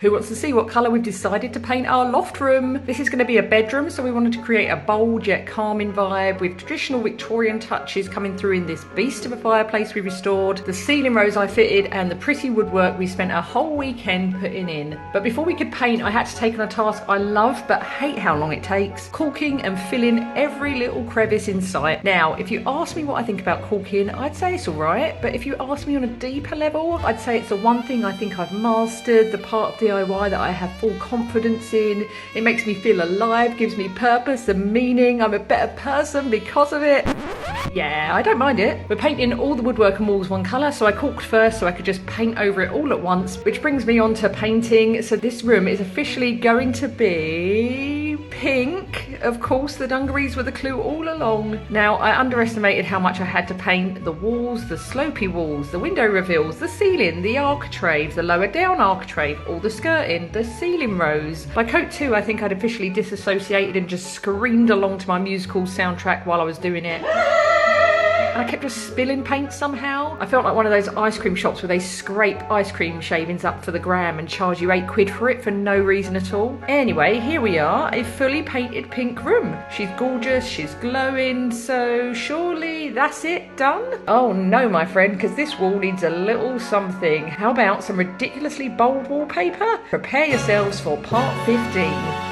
Who wants to see what colour we've decided to paint our loft room? This is going to be a bedroom, so we wanted to create a bold yet calming vibe with traditional Victorian touches coming through in this beast of a fireplace we restored, the ceiling rose I fitted, and the pretty woodwork we spent a whole weekend putting in. But before we could paint, I had to take on a task I love but hate how long it takes: caulking and filling every little crevice in sight. Now, if you ask me what I think about caulking, I'd say it's alright, but if you ask me on a deeper level, I'd say it's the one thing I think I've mastered, the part of DIY that I have full confidence in. It makes me feel alive, gives me purpose and meaning. I'm a better person because of it. Yeah, I don't mind it. We're painting all the woodwork and walls one colour, so I caulked first so I could just paint over it all at once, which brings me on to painting. So this room is officially going to be pink. Of course, the dungarees were the clue all along. Now, I underestimated how much I had to paint the walls, the slopey walls, the window reveals, the ceiling, the architrave, the lower down architrave, all the skirting, the ceiling rose. By coat 2, I think I'd officially disassociated and just screamed along to my musical soundtrack while I was doing it. And I kept just spilling paint somehow. I felt like one of those ice cream shops where they scrape ice cream shavings up for the gram and charge you £8 for it for no reason at all. Anyway, here we are, a fully painted pink room. She's gorgeous, she's glowing, so surely that's it, done? Oh no, my friend, because this wall needs a little something. How about some ridiculously bold wallpaper? Prepare yourselves for part 15.